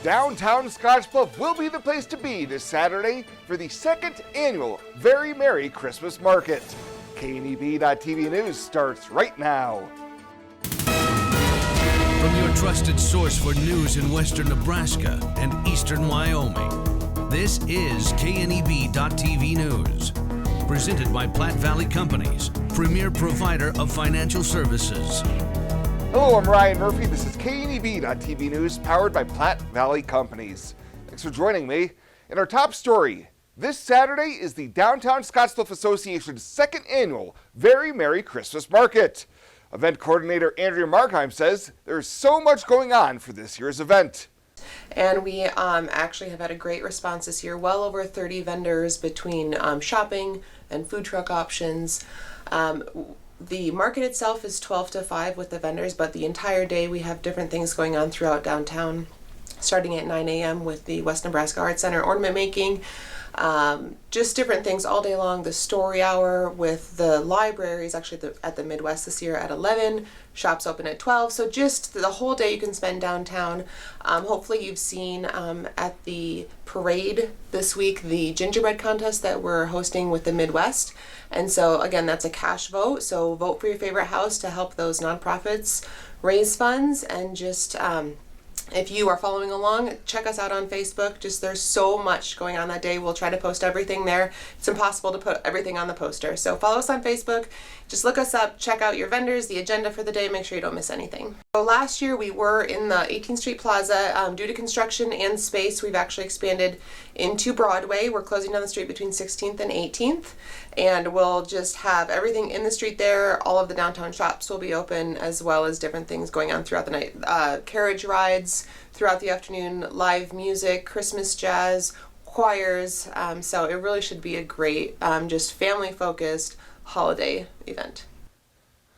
Downtown Scottsbluff will be the place to be this Saturday for the second annual Very Merry Christmas Market. KNEB.TV News starts right now. From your trusted source for news in western Nebraska and eastern Wyoming, this is KNEB.TV News. Presented by Platte Valley Companies, premier provider of financial services. Hello, I'm Ryan Murphy. This is KNEB.TV News, powered by Platte Valley Companies. Thanks for joining me. In our top story, this Saturday is the Downtown Scottsbluff Association's second annual Very Merry Christmas Market. Event coordinator Andrea Markheim says there's so much going on for this year's event. And we actually have had a great response this year. Well over 30 vendors between shopping and food truck options. The market itself is 12 to 5 with the vendors, but the entire day we have different things going on throughout downtown, starting at 9 a.m. with the West Nebraska Arts Center ornament making. Just different things all day long. The story hour with the libraries, actually at the Midwest this year at 11, shops open at 12. So just the whole day you can spend downtown. Hopefully you've seen at the parade this week the gingerbread contest that we're hosting with the Midwest. And so again, that's a cash vote. So vote for your favorite house to help those nonprofits raise funds. And just if you are following along, check us out on Facebook. Just there's so much going on that day. We'll try to post everything there. It's impossible to put everything on the poster. So follow us on Facebook. Just look us up, check out your vendors, the agenda for the day, make sure you don't miss anything. So last year we were in the 18th Street Plaza. Due to construction and space, we've actually expanded into Broadway. We're closing down the street between 16th and 18th. And we'll just have everything in the street there. All of the downtown shops will be open, as well as different things going on throughout the night. Carriage rides throughout the afternoon, live music, Christmas jazz, choirs. So it really should be a great, just family-focused holiday event.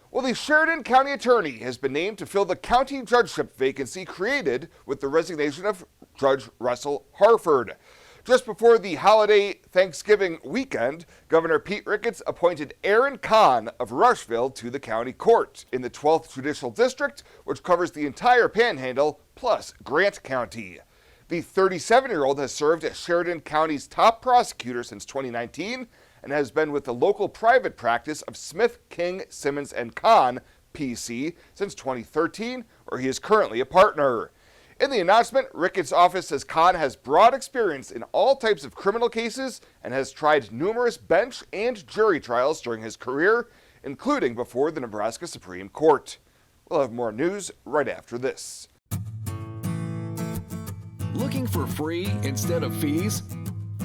Well, the Sheridan County Attorney has been named to fill the county judgeship vacancy created with the resignation of Judge Russell Harford. Just before the holiday Thanksgiving weekend, Governor Pete Ricketts appointed Aaron Kahn of Rushville to the county court in the 12th Judicial District, which covers the entire Panhandle plus Grant County. The 37-year-old has served as Sheridan County's top prosecutor since 2019 and has been with the local private practice of Smith, King, Simmons, and Kahn, PC, since 2013, where he is currently a partner. In the announcement, Ricketts' office says Kahn has broad experience in all types of criminal cases and has tried numerous bench and jury trials during his career, including before the Nebraska Supreme Court. We'll have more news right after this. Looking for free instead of fees?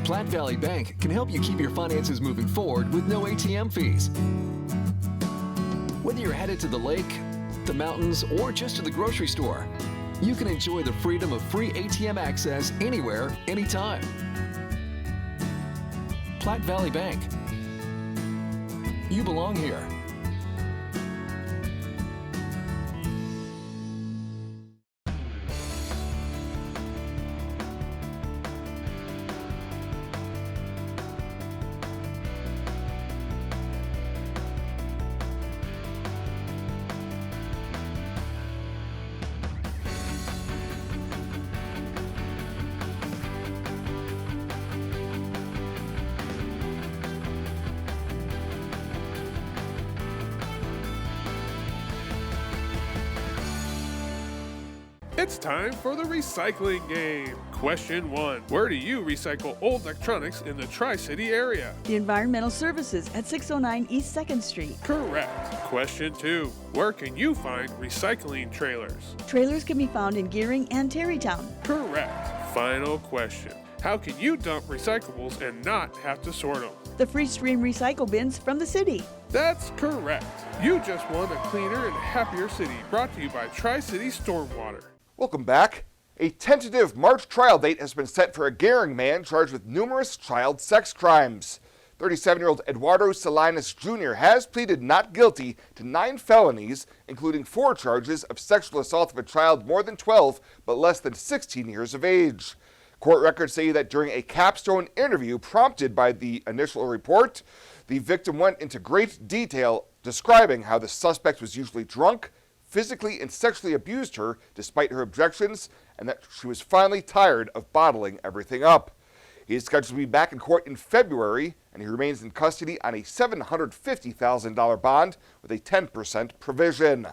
Platte Valley Bank can help you keep your finances moving forward with no ATM fees. Whether you're headed to the lake, the mountains, or just to the grocery store, you can enjoy the freedom of free ATM access anywhere, anytime. Platte Valley Bank. You belong here. It's time for the recycling game. Question 1. Where do you recycle old electronics in the Tri-City area? The Environmental Services at 609 East 2nd Street. Correct. Question 2. Where can you find recycling trailers? Trailers can be found in Gearing and Terrytown. Correct. Final question. How can you dump recyclables and not have to sort them? The Free Stream Recycle Bins from the city. That's correct. You just won a cleaner and happier city, brought to you by Tri-City Stormwater. Welcome back. A tentative March trial date has been set for a Gering man charged with numerous child sex crimes. 37-year-old Eduardo Salinas Jr. has pleaded not guilty to 9 felonies, including 4 charges of sexual assault of a child more than 12 but less than 16 years of age. Court records say that during a capstone interview prompted by the initial report, the victim went into great detail describing how the suspect was usually drunk, physically and sexually abused her despite her objections, and that she was finally tired of bottling everything up. He is scheduled to be back in court in February, and he remains in custody on a $750,000 bond with a 10% provision.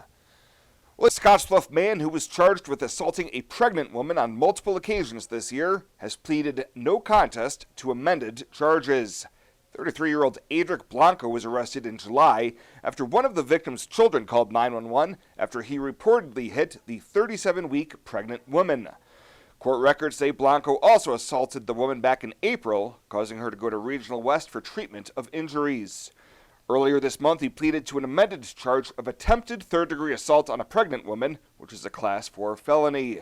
Well, a Scottsbluff man who was charged with assaulting a pregnant woman on multiple occasions this year has pleaded no contest to amended charges. 33-year-old Adric Blanco was arrested in July after one of the victim's children called 911 after he reportedly hit the 37-week pregnant woman. Court records say Blanco also assaulted the woman back in April, causing her to go to Regional West for treatment of injuries. Earlier this month, he pleaded to an amended charge of attempted third-degree assault on a pregnant woman, which is a Class 4 felony.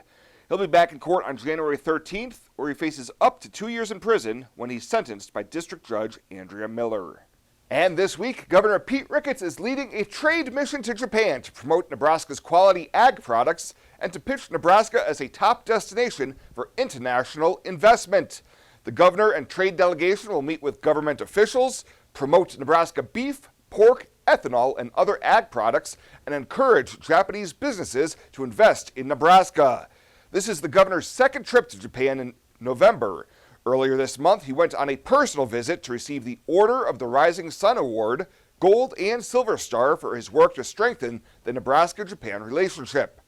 He'll be back in court on January 13th, where he faces up to 2 years in prison when he's sentenced by District Judge Andrea Miller. And this week, Governor Pete Ricketts is leading a trade mission to Japan to promote Nebraska's quality ag products and to pitch Nebraska as a top destination for international investment. The governor and trade delegation will meet with government officials, promote Nebraska beef, pork, ethanol, and other ag products, and encourage Japanese businesses to invest in Nebraska. This is the governor's second trip to Japan in November. Earlier this month, he went on a personal visit to receive the Order of the Rising Sun Award, Gold and Silver Star, for his work to strengthen the Nebraska-Japan relationship.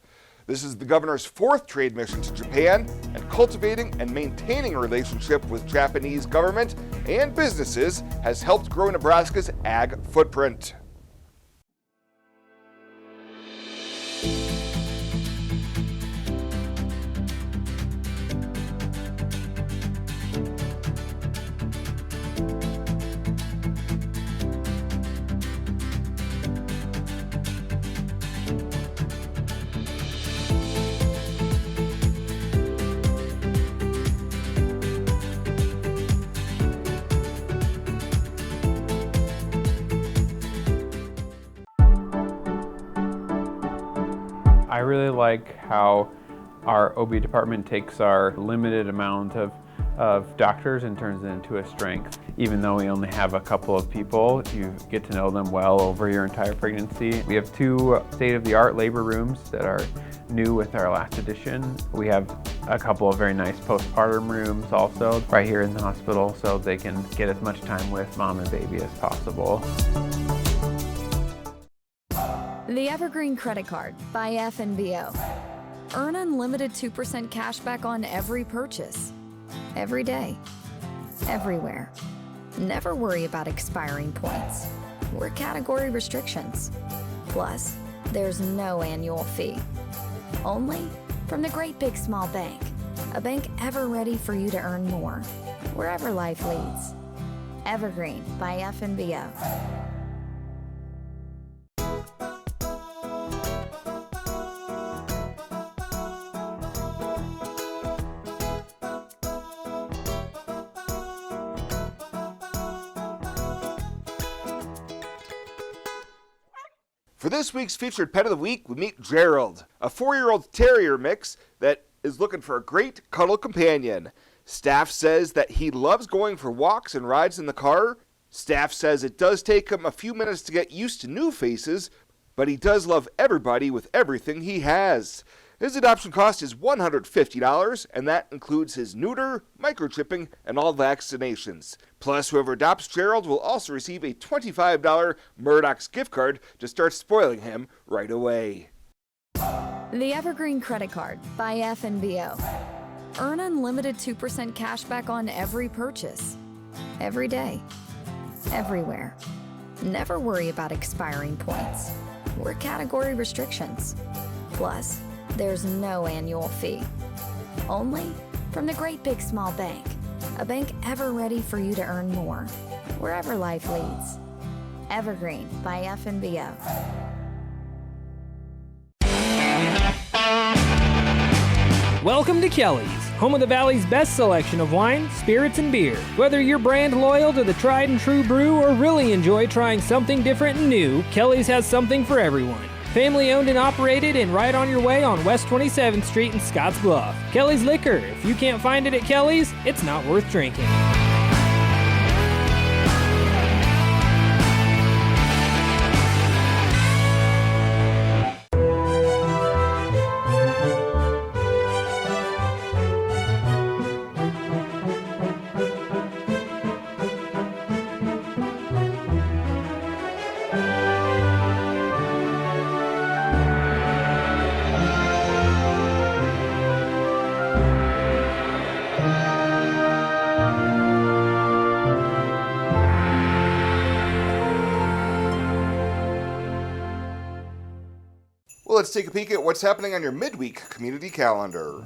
This is the governor's fourth trade mission to Japan, and cultivating and maintaining a relationship with Japanese government and businesses has helped grow Nebraska's ag footprint. I really like how our OB department takes our limited amount of doctors and turns it into a strength. Even though we only have a couple of people, you get to know them well over your entire pregnancy. We have 2 state-of-the-art labor rooms that are new with our last addition. We have a couple of very nice postpartum rooms also right here in the hospital, so they can get as much time with mom and baby as possible. The Evergreen Credit Card by FNBO. Earn unlimited 2% cash back on every purchase. Every day. Everywhere. Never worry about expiring points or category restrictions. Plus, there's no annual fee. Only from the Great Big Small Bank. A bank ever ready for you to earn more, wherever life leads. Evergreen by FNBO. For this week's featured pet of the week, we meet Gerald, a 4-year-old terrier mix that is looking for a great cuddle companion. Staff says that he loves going for walks and rides in the car. Staff says it does take him a few minutes to get used to new faces, but he does love everybody with everything he has. His adoption cost is $150, and that includes his neuter, microchipping, and all vaccinations. Plus, whoever adopts Gerald will also receive a $25 Murdoch's gift card to start spoiling him right away. The Evergreen Credit Card by FNBO. Earn unlimited 2% cash back on every purchase. Every day. Everywhere. Never worry about expiring points or category restrictions. Plus, there's no annual fee. Only from the Great Big Small Bank. A bank ever ready for you to earn more, wherever life leads. Evergreen by FNBO. Welcome to Kelly's, home of the Valley's best selection of wine, spirits, and beer. Whether you're brand loyal to the tried and true brew or really enjoy trying something different and new, Kelly's has something for everyone. Family owned and operated and right on your way on West 27th Street in Scottsbluff. Kelly's Liquor. If you can't find it at Kelly's, it's not worth drinking. let's take a peek at what's happening on your midweek community calendar.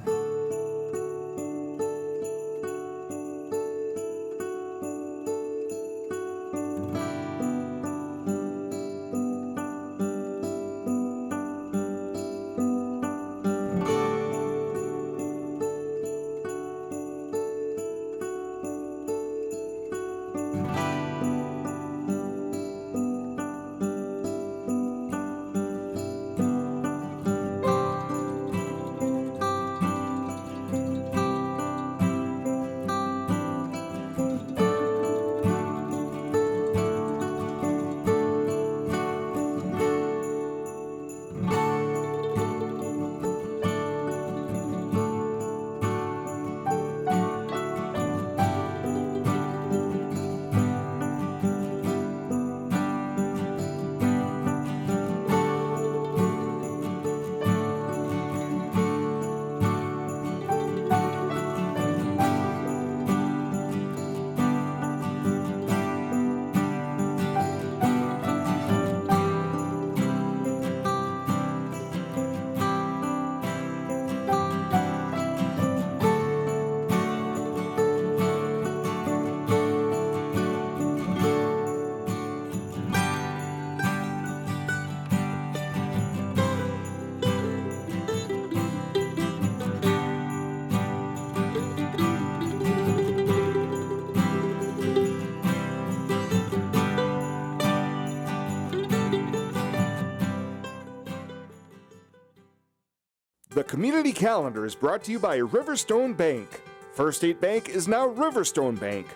The community calendar is brought to you by Riverstone Bank. First State Bank is now Riverstone Bank.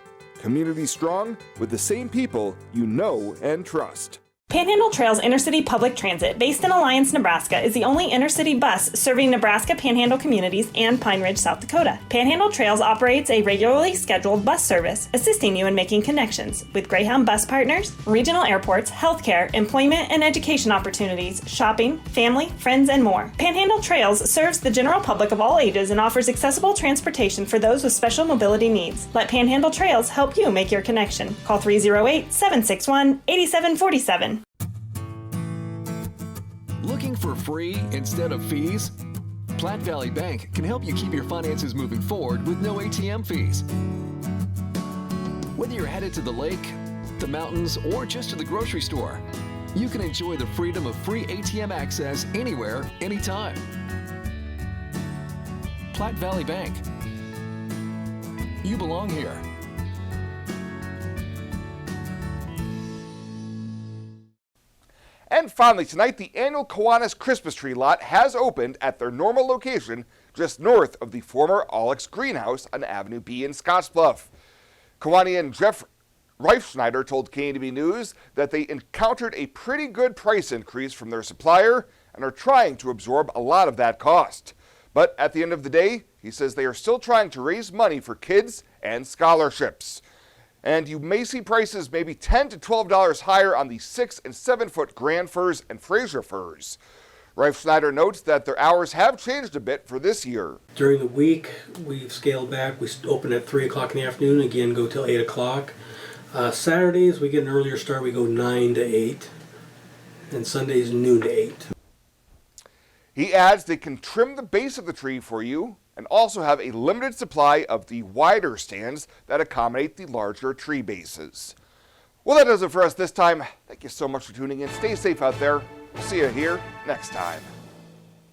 Community strong with the same people you know and trust. Panhandle Trails Intercity Public Transit, based in Alliance, Nebraska, is the only intercity bus serving Nebraska Panhandle communities and Pine Ridge, South Dakota. Panhandle Trails operates a regularly scheduled bus service, assisting you in making connections with Greyhound bus partners, regional airports, healthcare, employment and education opportunities, shopping, family, friends, and more. Panhandle Trails serves the general public of all ages and offers accessible transportation for those with special mobility needs. Let Panhandle Trails help you make your connection. Call 308-761-8747. Looking for free instead of fees? Platte Valley Bank can help you keep your finances moving forward with no ATM fees. Whether you're headed to the lake, the mountains, or just to the grocery store, you can enjoy the freedom of free ATM access anywhere, anytime. Platte Valley Bank. You belong here. And finally tonight, the annual Kiwanis Christmas tree lot has opened at their normal location just north of the former Alex Greenhouse on Avenue B in Scottsbluff. Kiwanian Jeff Reifschneider told KNB News that they encountered a pretty good price increase from their supplier and are trying to absorb a lot of that cost. But at the end of the day, he says they are still trying to raise money for kids and scholarships. And you may see prices maybe $10 to $12 higher on the 6 and 7 foot Grand Firs and Fraser Firs. Reifschneider notes that their hours have changed a bit for this year. During the week, we've scaled back. We open at 3 o'clock in the afternoon, again go till 8 o'clock. Saturdays, we get an earlier start, we go 9 to 8. And Sundays, noon to 8. He adds they can trim the base of the tree for you and also have a limited supply of the wider stands that accommodate the larger tree bases. Well, that does it for us this time. Thank you so much for tuning in. Stay safe out there. We'll see you here next time.